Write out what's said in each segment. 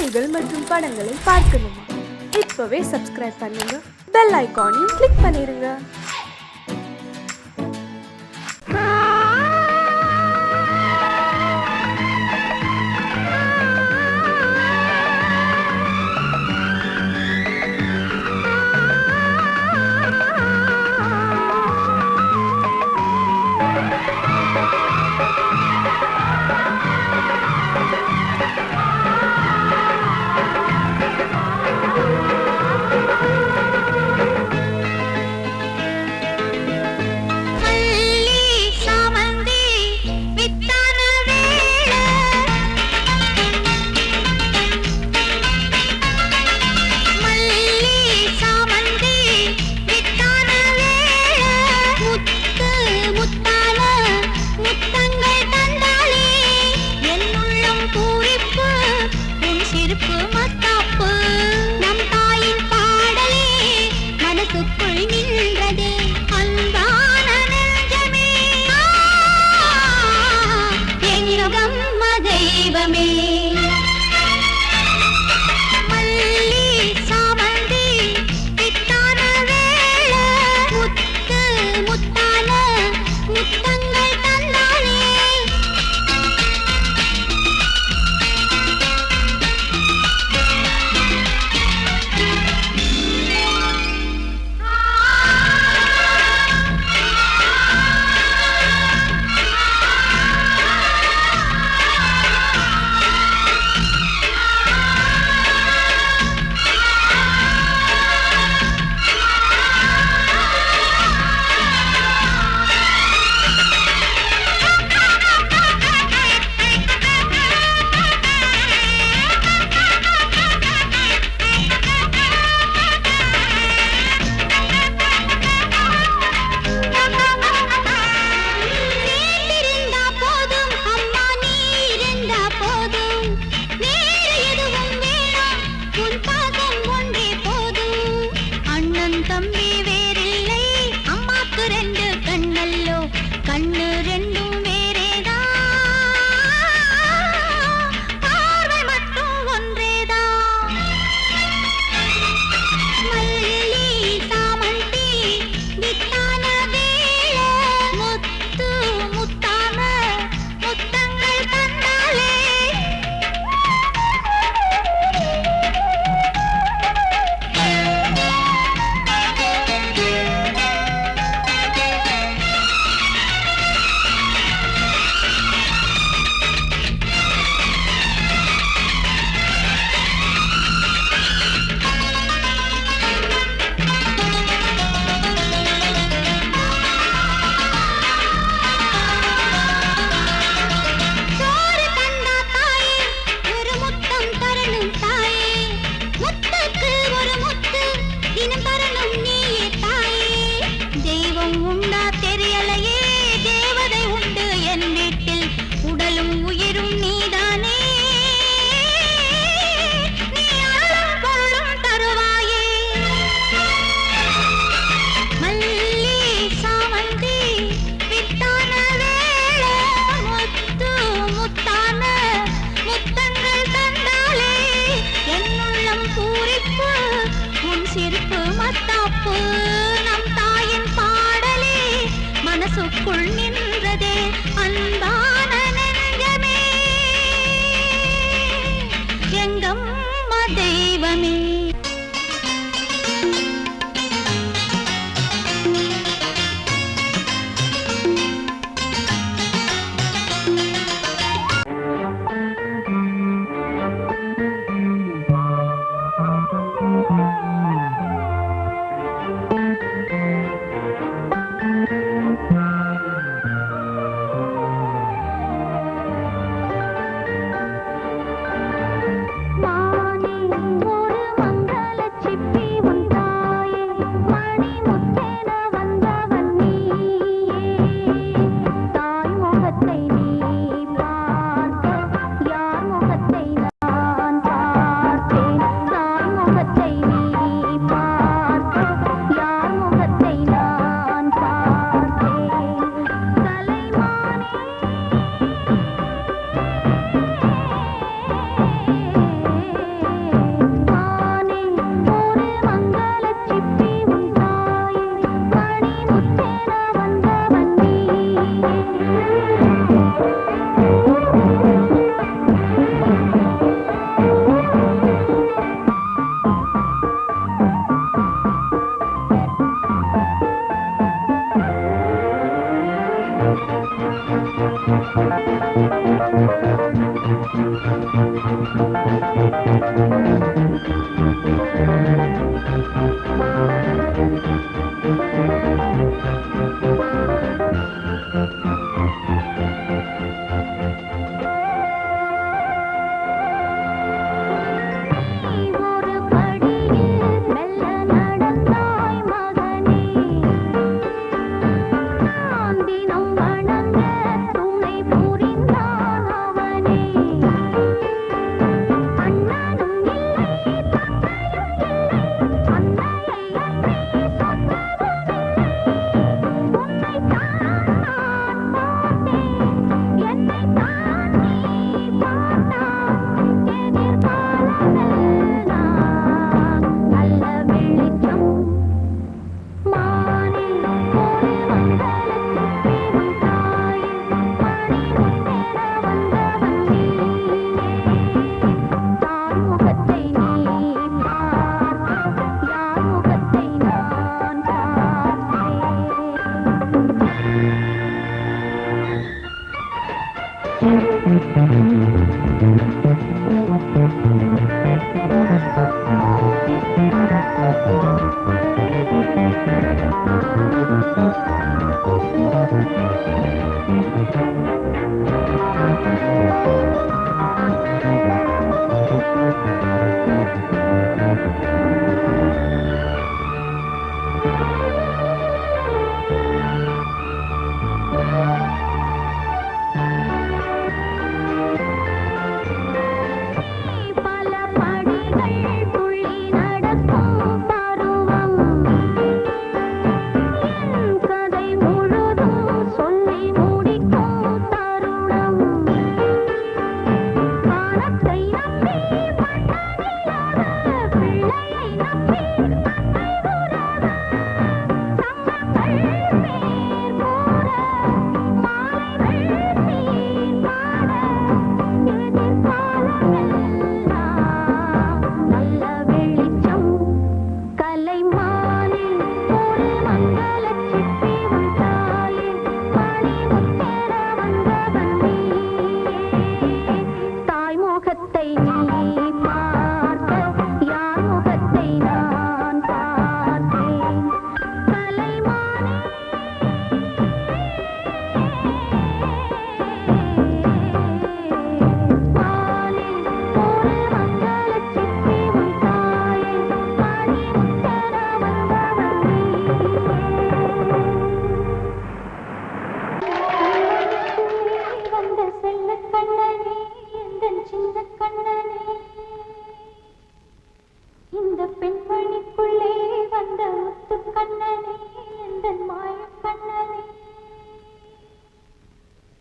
பாடல்கள் மற்றும் படங்களை பார்க்கணுமா? இப்பவே சப்ஸ்கிரைப் பண்ணுங்க, பெல் ஐகானையும் கிளிக் பண்ணிருங்க.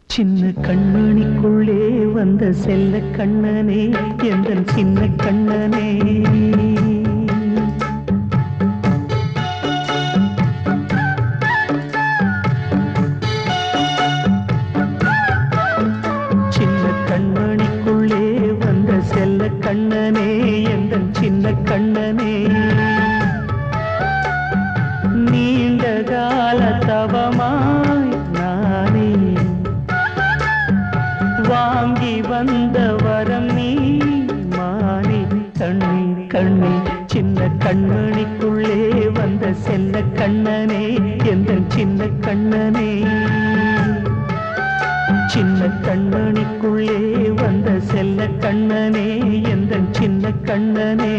சின்ன கண்மணிக்குள்ளே வந்த செல்ல கண்ணனே எந்தன் சின்ன கண்ணனே சின்ன கண்மணிக்குள்ளே வந்த செல்ல கண்ணனே எந்தன் சின்ன கண்ணனே நீண்ட கால தவமாய் நானே வாங்கி வந்த வரம் நீ மானே கண்ணே கண்ணே சின்ன கண்மணிக்குள்ளே வந்த செல்ல கண்ணனே எந்தன் சின்ன கண்ணனே சின்ன கண்மணிக்குள்ளே வந்த செல்ல கண்ணனே எந்தன் சின்ன கண்ணனே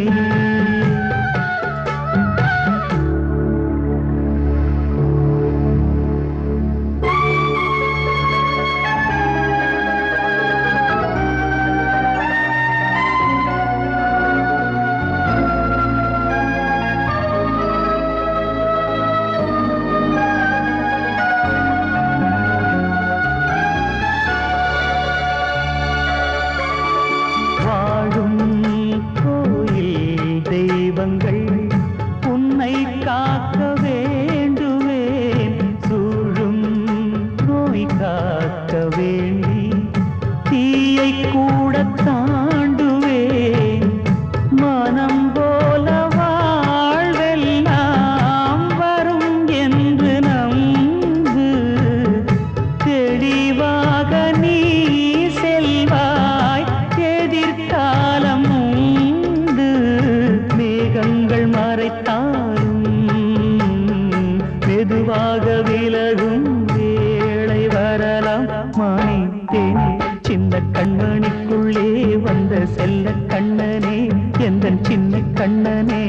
கண்ணனே எந்தன் சின்ன கண்ணனே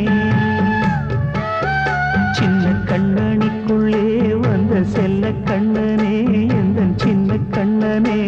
சின்ன கண்ணனிக்குள்ளே வந்த செல்ல கண்ணனே எந்தன் சின்ன கண்ணனே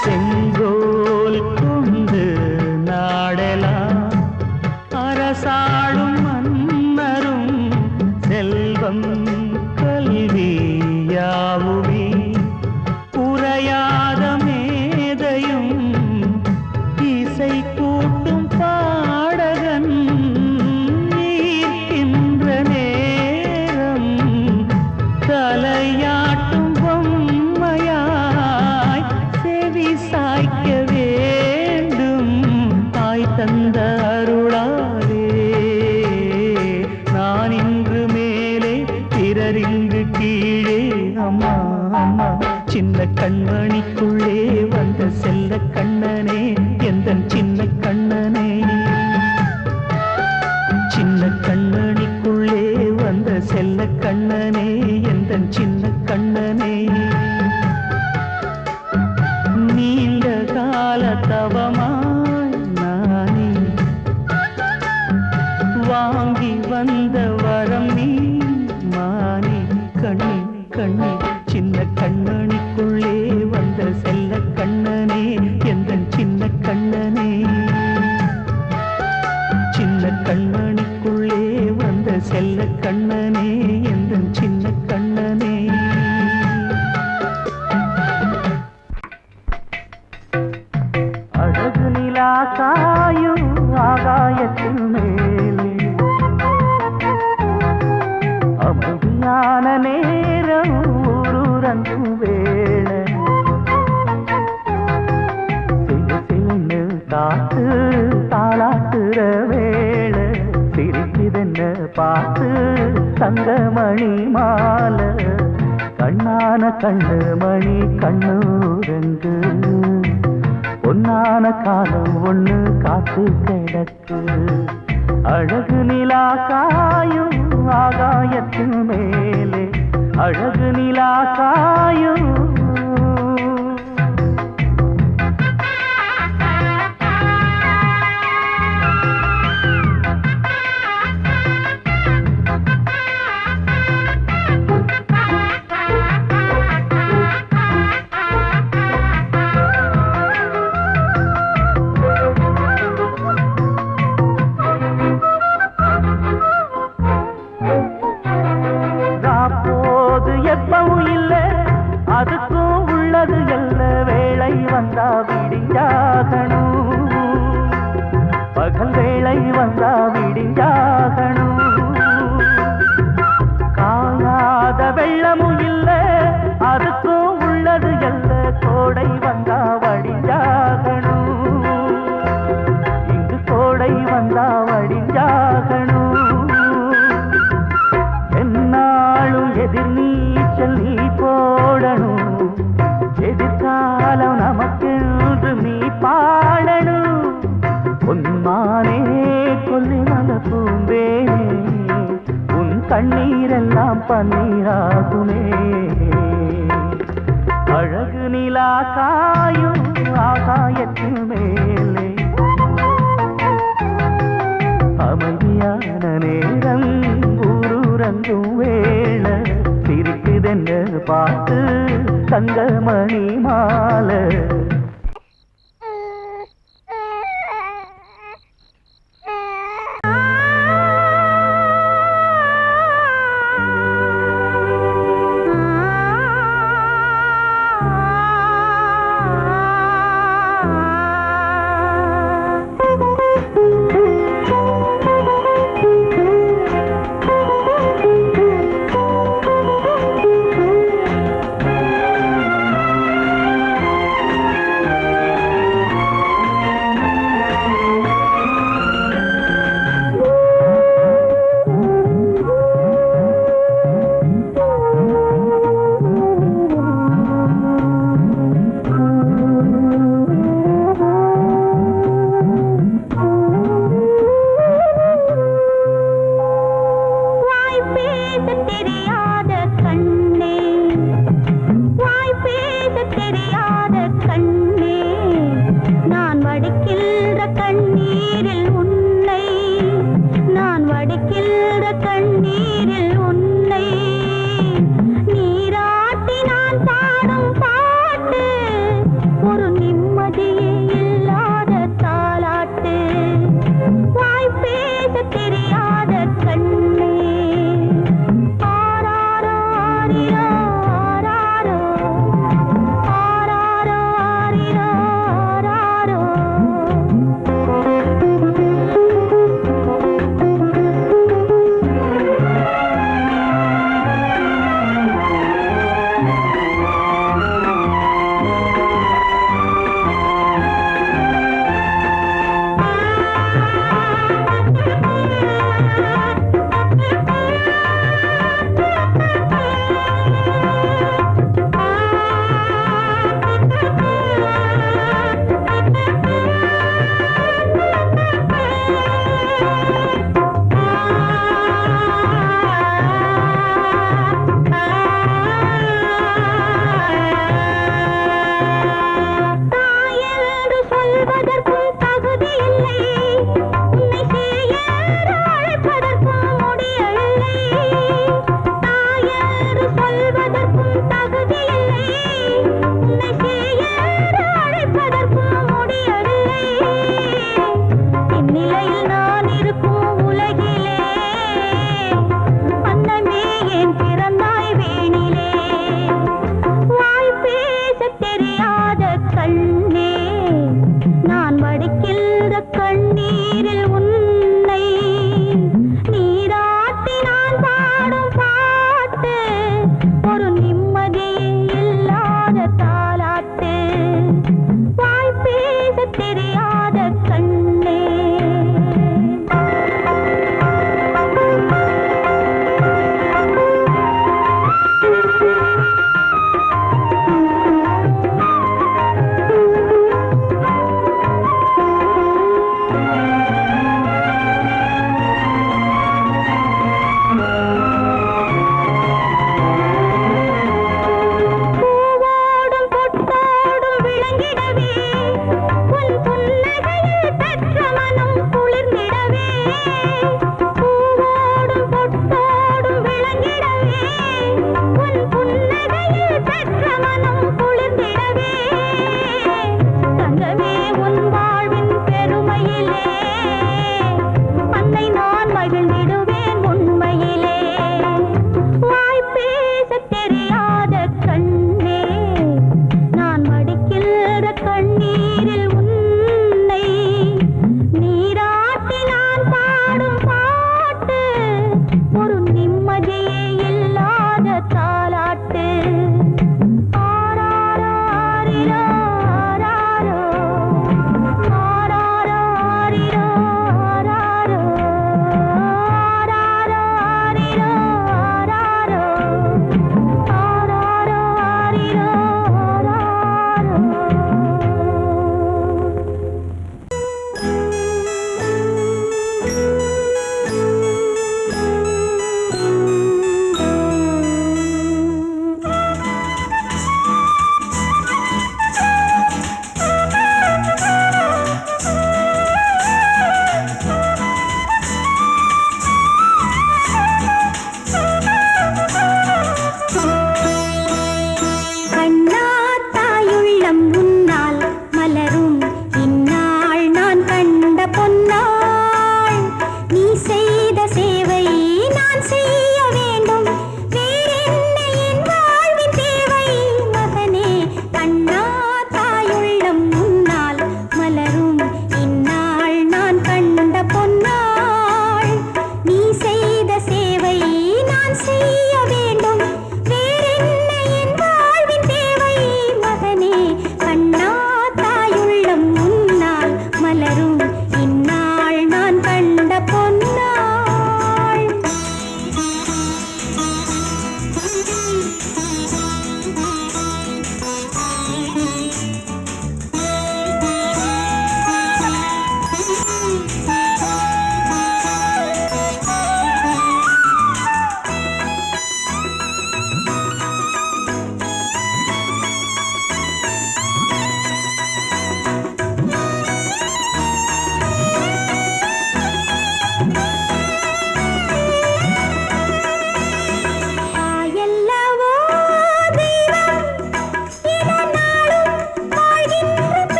செங்கோல் கொண்டு நாடலாம் அரசாளும் மன்னரும் செல்வம் கல்வி யாவுமே உரையாத மேதையும் இசை கூட்டும் பாடகன் ஈர்க்கின்ற நேரம் தலையாட்டும் பொம்மையாய் செவி சாய்க்க வேண்டும் தாய் தந்த அருளாலே நான் இன்று மேலே பிறரிங்கு கீழே அம்மா அம்மா சின்ன கண்மணிக்குள்ளே வந்த செல்ல கண்ணனே எந்தன் சின்ன கண்ணனே சின்ன கண்ணனிக்குள்ளே வந்த செல்ல கண்ணனே எந்தன் சின்ன கண்ணனே நீண்ட கால தவமாய் நானே வாங்கி வந்த வரம் நீ மானே கண்ணே கண்ணே சின்ன கண்ணனிக்குள்ளே வந்த செல்ல கண்ணனே எந்தன் சின்ன கண்ணனே சின்ன கண்ணனிக்குள்ளே வந்த செல்ல கண்ணனே எந்தன் சின்ன கண்ணனே அழகு நிலா காயும் ஆகாயத்தின் மேலே அமைதியான நேரம் ஊரூரங்கும் வேளை சிலு காத்து தாளாட்டுற வேளை சிரிக்குதென்ன பார்த்து தங்கமணி மாலை கண்ணான கண்ணு மணி கண்ணூரங்கு பொன்னான காலம் ஒண்ணு காத்து கிடக்கு அழகு நிலா காயும் ஆகாயத்தின் மேலே அழகு நிலா காயும் அதுக்கும் உள்ளது எல்ல வேளை வந்தா விடிஞ்சாகணும் பகல் வேளை வந்தா விடிஞ்சாகணும் காயாத வெள்ளமும் இல்ல அதுக்கும் உள்ளது எல்ல கோடை வந்தா வடிஞ்சாகணும் இங்கு கோடை வந்தா வடிஞ்சாகணும் என்னாலும் எதிர் நீச்சல் நீ போடணும் எதிர்காலம் நமக்கென்று நீ பாடணும் பொன்மானே கொல்லிமல பூந்தேனே உன் கண்ணீரெல்லாம் பன்னீராகுமே அழகு நிலா காயும் ஆகாயத்தின் மேலே அமைதியான நேரம் ஊரூரங்கும் வேளை சிரிக்குதென்ன பார்த்து தங்கமணி மாலை கண்ணீரில் உன்னை நான் வடிக்கின்ற கண்ணீரில் உன்னை நீராட்டி நான் பாடும் பாட்டு ஒரு நிம்மதியே இல்லாத தாலாட்டு வாய் பேச தெரியாத கண்ணே ஆராரோ ஆரிரோ ஆராரோ ஆராரோ ஆரிரோ ஆராரோ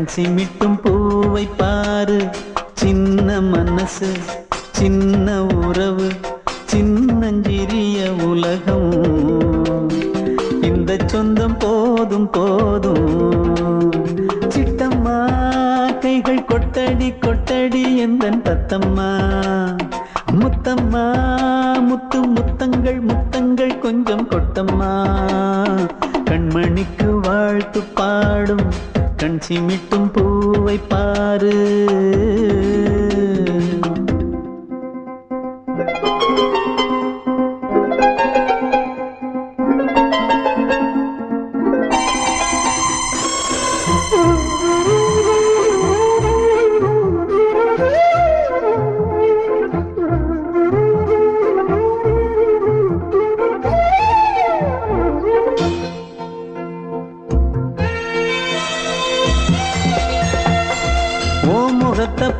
கண் சிமிட்டும் பூவை பாரு, சின்ன மனசு சின்ன உறவு சின்னஞ்சிறிய உலகம். இந்த சொந்தம் போதும் போதும். சிட்டம்மா கைகள் கொட்டடி கொட்டடி எந்தன் தத்தம்மா. முத்தம்மா முத்து முத்தங்கள் முத்தங்கள் கொஞ்சம் கொட்டம்மா. கண்மணிக்கு வாழ்த்து பாடும் கண் சிமிட்டும் பூவை பாரு.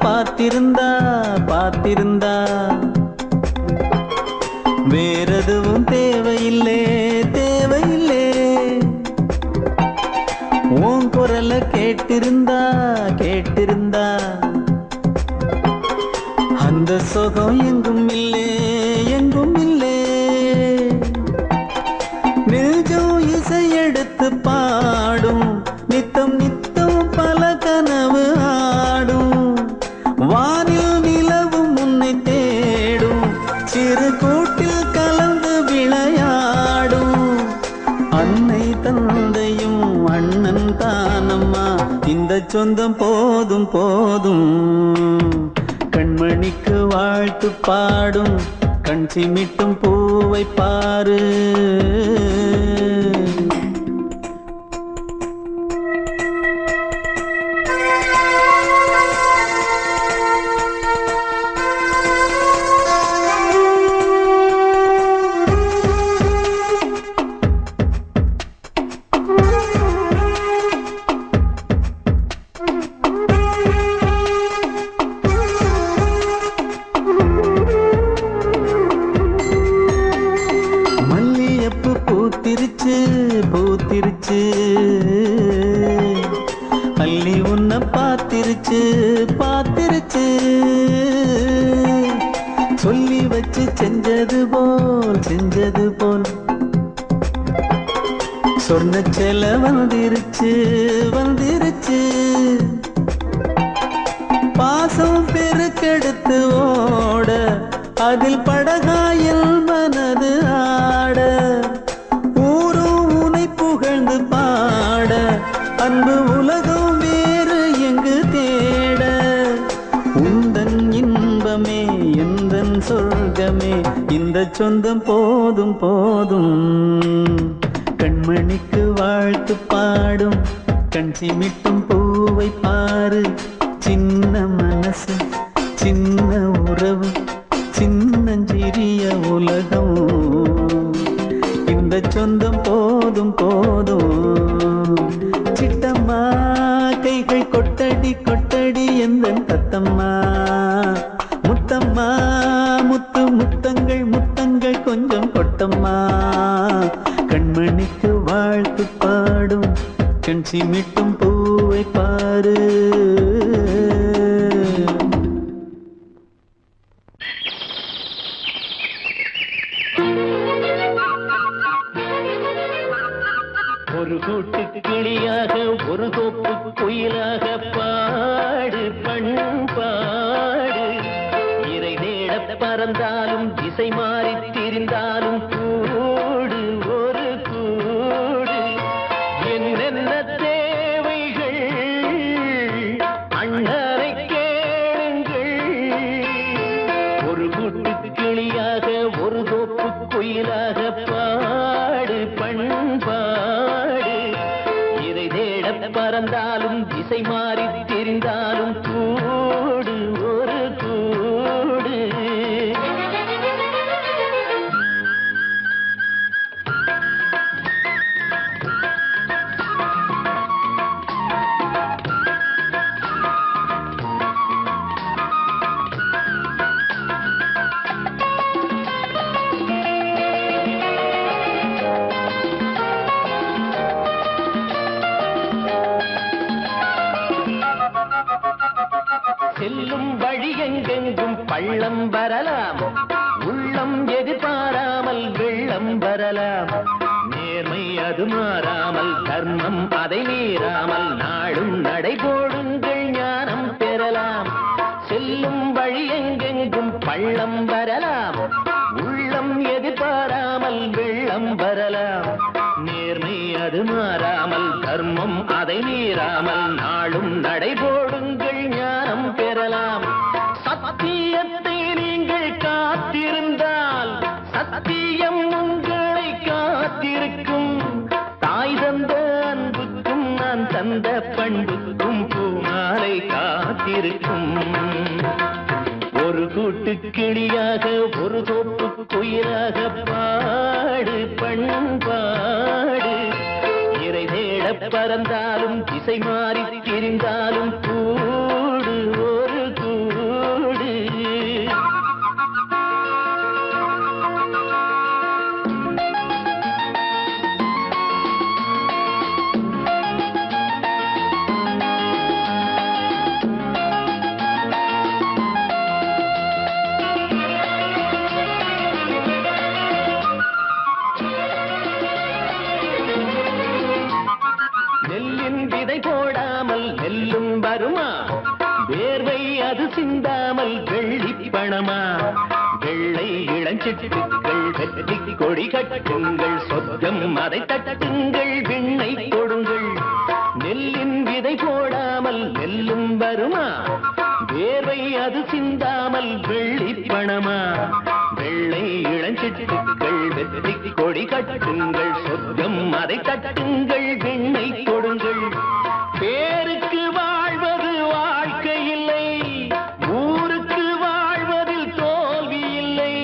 பார்த்திருந்தா பார்த்திருந்தா வேறெதுவும் தேவையில்லை தேவையில்லை. உன் குரல கேட்டிருந்தா கேட்டிருந்தா அந்த சுகம் எங்கும் இல்லை எங்கும் இல்லை. நெஞ்சம் இசை எடுத்து பாடும் நித்தம் நித்தம் பல கனவு ஆடும். வானில் நிலவும் உன்னை தேடும் சிறு கூட்டில் கலந்து விளையாடும். அன்னை தந்தையும் அண்ணன் தானம்மா, இந்த சொந்தம் போதும் போதும். கண்மணிக்கு வாழ்த்து பாடும் கண் சிமிட்டும் பூவை பாரு. பூத்திருச்சு பூத்திருச்சு அள்ளி உன்னை பார்த்திருச்சு பார்த்திருச்சு. சொல்லி வச்சு செஞ்சது போல் சொன்ன செல வந்துருச்சு வந்துருச்சு. பாசம் பெருக்கெடுத்து ஓட அதில் படகாயில் மனது ஆட. ஊரும் உனை புகழ்ந்து பாட அன்பு உலகம் வேறு எங்கு தேட. உந்தன் இன்பமே எந்தன் சொர்க்கமே, இந்த சொந்தம் போதும் போதும். கண்மணிக்கு வாழ்த்து பாடும் கண் சிமிட்டும் பூவை பாரு. சின்ன மனசு சின்ன உறவு சின்னஞ்சிறிய உலகம். இந்த சொந்தம் போதும் போதும். சிட்டம்மா கைகள் கொட்டடி கொட்டடி எந்தன் தத்தம்மா. முத்தம்மா முத்து முத்தங்கள் முத்தங்கள் கொஞ்சம் கொட்டம்மா. கண்மணிக்கு வாழ்த்து பாடும் கண் சிமிட்டும் பூவை பாரு. ஒரு கூட்டு கிளியாக ஒரு கோப்பு குயிலாக பாடு பண்பாடு. இறை தேட பறந்தாலும் திசை மாறி திரிந்தாலும் கூடு ஒரு கூடு. என்னென்ன தேவைகள் அண்ணரை கேளுங்கள். ஒரு கூட்டு கிளியாக ஒரு கோப்பு குயிலாக பாடு பண்பாடு. இதை தேட பறந்தாலும் திசை மாறி தெரிந்தாலும் கூடு ஒரு கூடு. செல்லும் வழி எங்கெங்கும் பள்ளம் வரலாம், உள்ளம் எதிர்பாராமல் வெள்ளம் வரலாம். நேர்மை அது மாறாமல், தர்மம் அதை மீறாமல், நாடும் நடைபோடுங்கள் ஞானம் பெறலாம். செல்லும் வழி எங்கெங்கும் பள்ளம் வரலாம், உள்ளம் எதிர்பாராமல் வெள்ளம் வரலாம். நேர்மை அது மாறாமல், தர்மம் அதை மீறாமல், நாளும் நடைபோடுங்கள் ஞானம் பெறலாம். சத்தியத்தை நீங்கள் காத்திருந்தால் சத்தியம் உங்களை காத்திருக்கும். தாய் தந்த அன்புக்கும் நான் தந்த பண்புக்கும் பூமாலை காத்திருக்கும். ஒரு கூட்டு கிளியாக ஒரு தோப்பு குயிலாக பாடு பண்பாடு. இறை தேட பறந்தாலும் திசை மாறி திரிந்தாலும் கூடு ஒரு கூடு. போடாமல் நெல்லும் வருமா, வேர்வை அது சிந்தாமல் வெள்ளி பணமா. வெள்ளை இளஞ்சிட்டுக்கள் வெற்றி கொடி கட்டுங்கள், சொர்க்கம் அதை தட்டுங்கள், விண்ணை கொடுங்கள். நெல்லின் விதை போடாமல் நெல்லும் வருமா, வேர்வை அது சிந்தாமல் வெள்ளி பணமா. வெள்ளை இளஞ்சிட்டுக்கள் வெற்றி கொடி கட்டுங்கள், சொர்க்கம் அதை தட்டுங்கள், விண்ணை கொடுங்கள். பேருக்கு வாழ்வது வாழ்க்கை இல்லை, ஊருக்கு வாழ்வதில் தோல்வி இல்லை.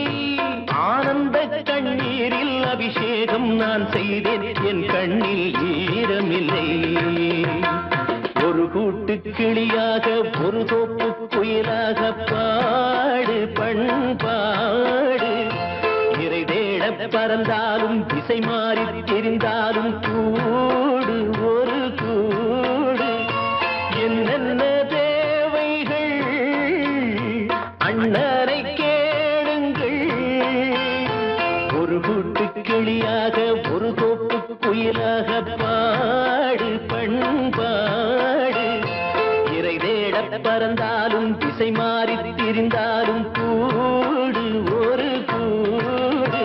ஆனந்த கண்ணீரில் அபிஷேகம் நான் செய்தேன், என் கண்ணில் ஈரமில்லை. ஒரு கூட்டு கிளியாக ஒரு தோப்பு குயிலாக பாடு பண்பாடு. இறை தேட பறந்தாலும் திசை மாறி தெரிந்தாலும் கூடு ஒரு கூடு. என்னென்ன தேவைகள் அண்ணரை கேளுங்கள். ஒரு கூட்டு கிளியாக ஒரு தோப்பு குயிலாக பாடு பண்பாடு. இறை தேட பறந்தாலும் திசை மாறி திரிந்தாலும் கூடு ஒரு கூடு.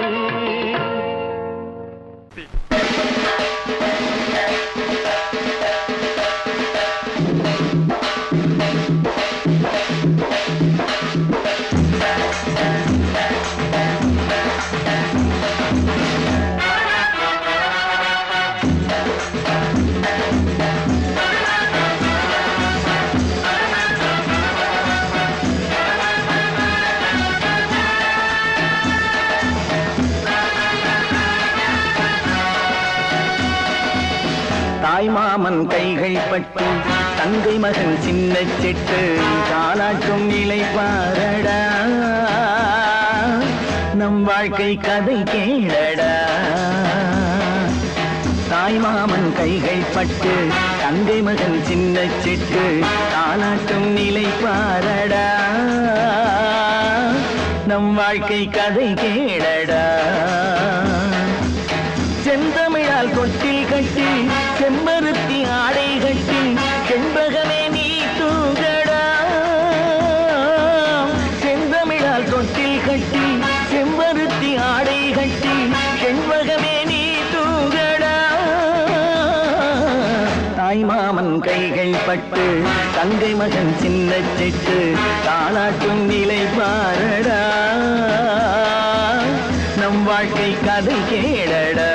தாய்மாமன் கைகள் பட்டு தங்கை மகன் சின்ன செட்டு தாலாட்டும் நிலை பாரடா. நம் வாழ்க்கை கதை கேளடா. தாய்மாமன் கைகள் பட்டு தங்கை மகன் சின்ன செட்டு தாலாட்டும் நிலை பாரடா. நம் வாழ்க்கை கதை கேளடா. செந்தமிழால் கொட்டில் கட்டி செம்பருத்தி ஆடை கட்டி செண்பகமே நீ தூங்கடா. செந்தமிழால் கொட்டில் கட்டி செம்பருத்தி ஆடை கட்டி செண்பகமே நீ தூங்கடா. தாய்மாமன் கைகள் பட்டு தங்கை மகன் சின்ன செட்டு தாலாட்டும் நிலை பாரடா. நம் வாழ்க்கை கதை கேளடா.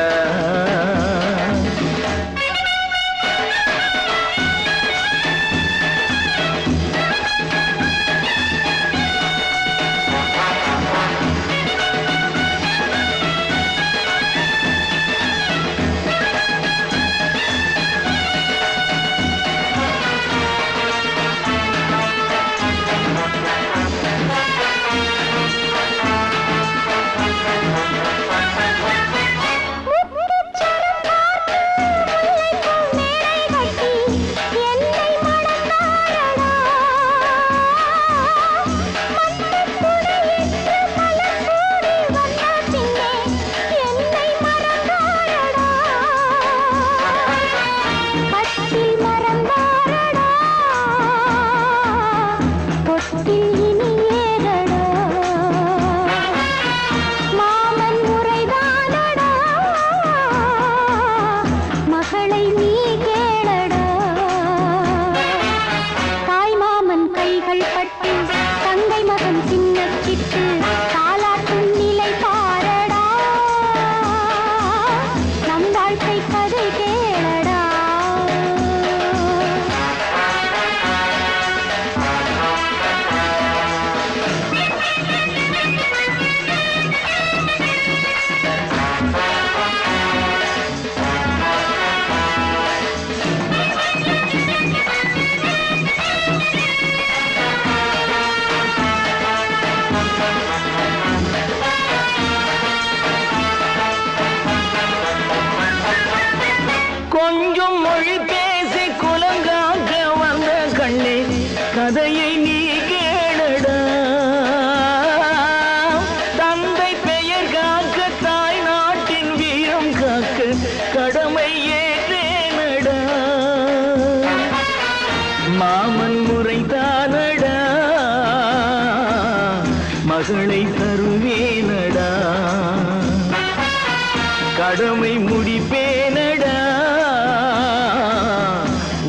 மகளை தருவேனடா, கடமை முடிப்பேனடா,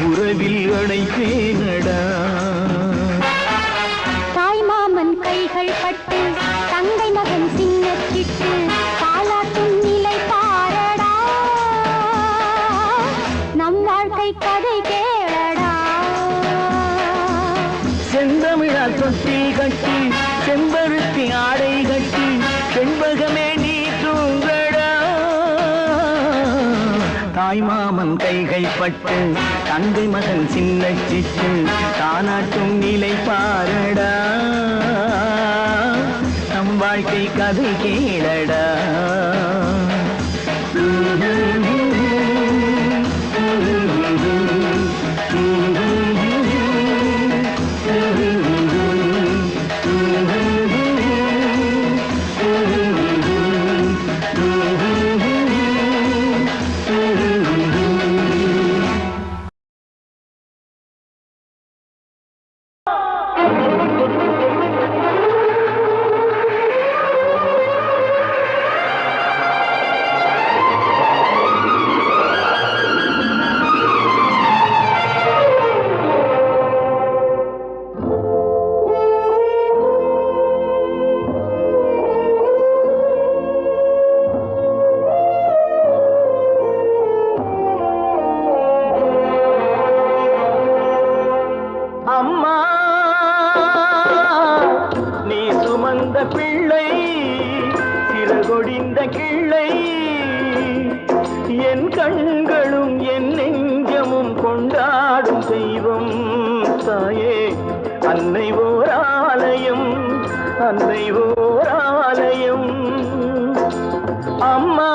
உறவில் அணைப்பேனடா. தாய்மாமன் கைகள் பட்டு தங்கை மகன் சின்னச்சிட்டு பாலாட்டும் நிலை பாரடா, நம் வாழ்க்கை கதை கேளடா. செந்தமிழால் தொட்டில் கட்டி செம்பருத்தி ஆடை கட்டி செண்பகமே நீ தூங்கடா. தாய்மாமன் கைகள் பட்டு தங்கை மகன் சின்ன சிட்டு தானாட்டும் நிலை பாரடா, நம் வாழ்க்கை கதை கேளடா. அம்மா, நீ சுமந்த பிள்ளை சிறகொடிந்த கிள்ளை, என் கண்களும் என் நெஞ்சமும் கொண்டாடும் தெய்வம் தாயே. அன்னை ஓர் ஆலயம், அன்னை ஓர் ஆலயம். அம்மா,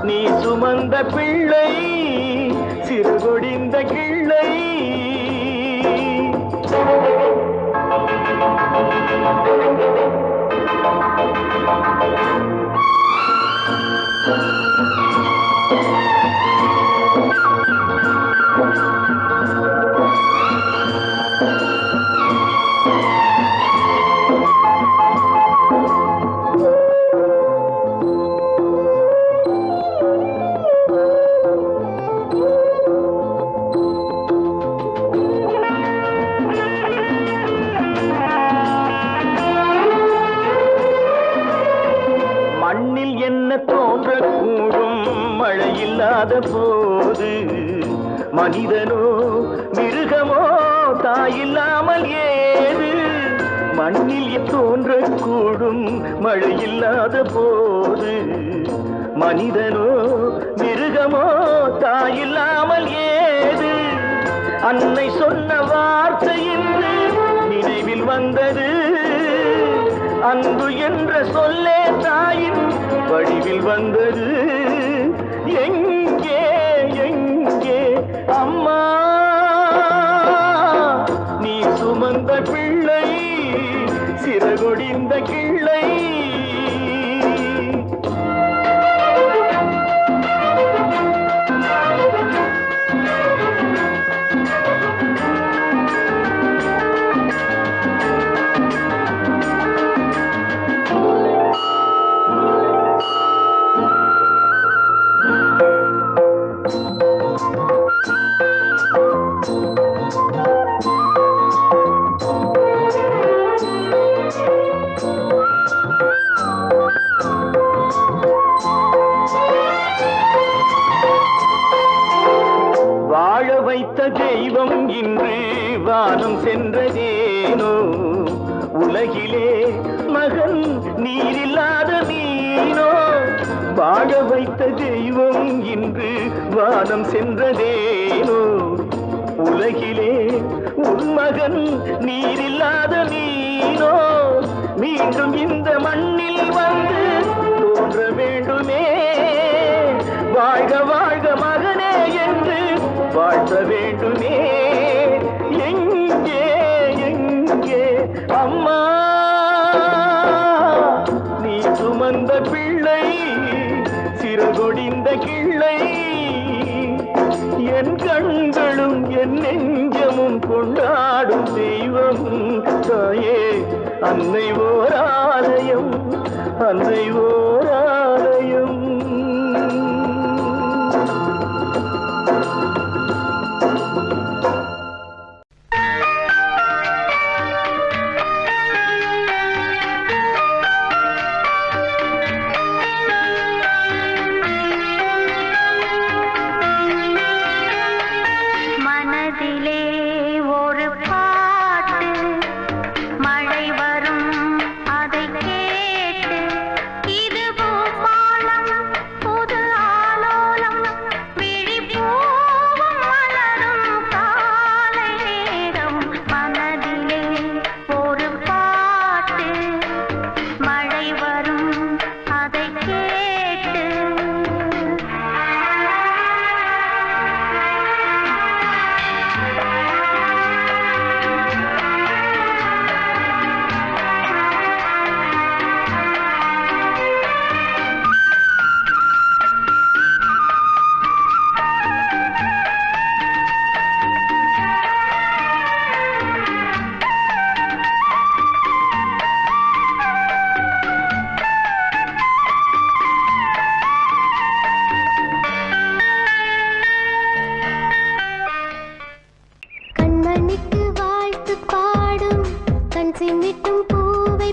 நீ சுமந்த பிள்ளை சிறுகொடிந்த கிள்ளை. மண்ணில் என்ன தோன்றக்கூடும் மழையில்லாத போது, மனிதனோ மிருகமோ தாயில்லாமல் ஏது. மண்ணில் தோன்றக்கூடும் மழையில்லாத போது, மனிதனோ மிருகமோ தாயில்லாமல் ஏது. அன்னை சொன்ன வார்த்தை என்று நினைவில் வந்தது, அன்பு என்ற சொல்லே தாயின் வடிவில் வந்தது. எங்கே எங்கே அம்மா, நீ சுமந்த பிள்ளை சிறகொடிந்த கிள்ளை. வாழ வைத்த தெய்வம் இன்று வானம் சென்றதேனோ, உலகிலே மகன் நீரில்லாத மீனோ. வாழ வைத்த தெய்வம் இன்று வானம் சென்றதேனோ, உலகிலே உன் மகன் நீரில்லாத மீனோ. மீண்டும் இந்த மண்ணில் வந்து தோன்ற வேண்டுமே, வாழ்க வாழ்க மகனே என்று வாழ்த்த வேண்டுமே. எங்கே எங்கே அம்மா, நீ சுமந்த பிள்ளை சிறகொடிந்த கிள்ளை. என் கண்களும் என் நெஞ்சமும் கொண்டாடும் தெய்வம் தாயே. அன்னை ஓர் ஆலயம், அன்னை ஓர் ஆலயம். மனதிலே ஒரு பாட்டு மழை வரும் அதை கேட்டு இது பூபாலம் புது ஆலோலம் விழிப்பூவும் மலரும் காலை நேரம் மனதிலே ஒரு பாட்டு மழை வரும் அதை கேட்டு கண்மணிக்கு வாழ்த்து பாடும் கண் சிமிட்டும் பூவை